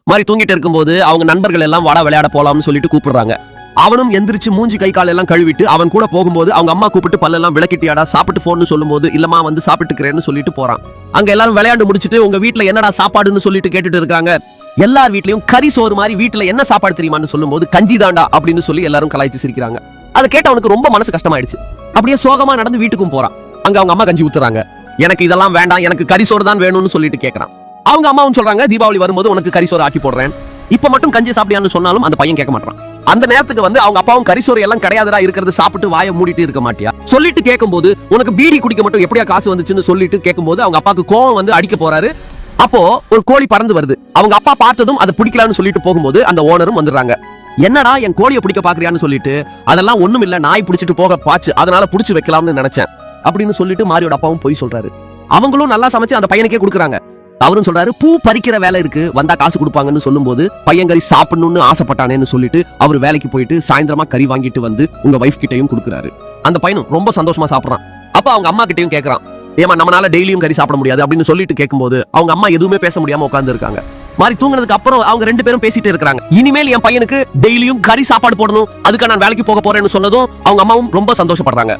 மாதிரி தூங்கிட்டு இருக்கும்போது அவங்க நண்பர்கள் எல்லாம் வாடா விளையாட போலாம்னு சொல்லிட்டு கூப்பிடுறாங்க. அவனும் எந்திரிச்சு மூஞ்சி கை கால் எல்லாம் கழுவிட்டு அவன் கூட போகும்போது அவங்க அம்மா கூப்பிட்டு பல்லெல்லாம் விளக்கிட்டியாடா சாப்பிட்டு போன்னு சொல்லும்போது இல்லமா வந்து சாப்பிட்டுக்கிறேன்னு சொல்லிட்டு போறான். அங்க எல்லாரும் விளையாண்டு முடிச்சிட்டு உங்க வீட்டுல என்னடா சாப்பாடுன்னு சொல்லிட்டு கேட்டுட்டு இருக்காங்க. எல்லார் வீட்லயும் கறி சோறு மாதிரி வீட்டுல என்ன சாப்பாடு தெரியுமான்னு சொல்லும்போது கஞ்சி தாண்டா அப்படின்னு சொல்லி எல்லாரும் கலாய்ச்சி சிரிக்கிறாங்க. அதை கேட்ட அவனுக்கு ரொம்ப மனசு கஷ்டமாயிடுச்சு. அப்படியே சோகமா நடந்து வீட்டுக்கும் போறான். அங்க அவங்க அம்மா கஞ்சி ஊத்துறாங்க. எனக்கு இதெல்லாம் வேண்டாம், எனக்கு கறி சோறு தான் வேணும்னு சொல்லிட்டு கேட்கறான். அவங்க அம்மாவும் சொல்றாங்க தீபாவளி வரும்போது உனக்கு கறி சோறு ஆக்கி போடுறேன், இப்ப மட்டும் கஞ்சி சாப்பிடியான்னு சொன்னாலும் அந்த பையன் கேட்க மாட்டான். அந்த நேரத்துக்கு வந்து அவங்க அப்பாவும் கறி சோறு எல்லாம் கிடையாதுடா, இருக்கிறது சாப்பிட்டு வாயை மூடிட்டு இருக்க மாட்டியா சொல்லிட்டு கேட்கும்போது உனக்கு பீடி குடிக்க மட்டும் எப்படியா காசு வந்துச்சுன்னு சொல்லிட்டு கேட்கும்போது அவங்க அப்பாக்கு கோவம் வந்து அடிக்க போறாரு. அப்போ ஒரு கோழி பறந்து வருது. அவங்க அப்பா பார்த்ததும் அதை பிடிக்கலான்னு சொல்லிட்டு போகும்போது அந்த ஓனரும் வந்துடுறாங்க. என்னடா என் கோழியை பிடிக்க பாக்குறியான்னு சொல்லிட்டு அதெல்லாம் ஒண்ணும் இல்ல, நாய் பிடிச்சிட்டு போக பாச்சு, அதனால பிடிச்சு வைக்கலாம்னு நினைச்சேன் அப்படின்னு சொல்லிட்டு மாரியோட அப்பாவும் போய் சொல்றாரு. அவங்களும் நல்லா சமைச்சு அந்த பையனுக்கே கொடுக்குறாங்க. அவரும் சொல்றாரு பூ பறிக்கிற வேலை இருக்கு, வந்தா காசு கொடுப்பாங்கன்னு சொல்லும்போது பையன் கறி சாப்பிடணும்னு ஆசைப்பட்டானேன்னு சொல்லிட்டு அவர் வேலைக்கு போயிட்டு சாயந்தரமா கறி வாங்கிட்டு வந்து உங்க வைஃப் கிட்டையும் கொடுக்குறாரு. அந்த பையனும் ரொம்ப சந்தோஷமா சாப்பிடுறான். அப்ப அவங்க அம்மா கிட்டையும் கேட்கறான், ஏமா நம்மளால டெய்லியும் கறி சாப்பிட முடியாது அப்படின்னு சொல்லிட்டு கேட்கும்போது அவங்க அம்மா எதுவுமே பேச முடியாம உட்கார்ந்து இருக்காங்க. மாதிரி தூங்கினதுக்கு அப்புறம் அவங்க ரெண்டு பேரும் பேசிட்டு இருக்காங்க. இனிமேல் என் பையனுக்கு டெய்லியும் கறி சாப்பாடு போடணும், அதுக்கு நான் வேலைக்கு போக போறேன்னு சொன்னதும் அவங்க அம்மாவும் ரொம்ப சந்தோஷப்படுறாங்க.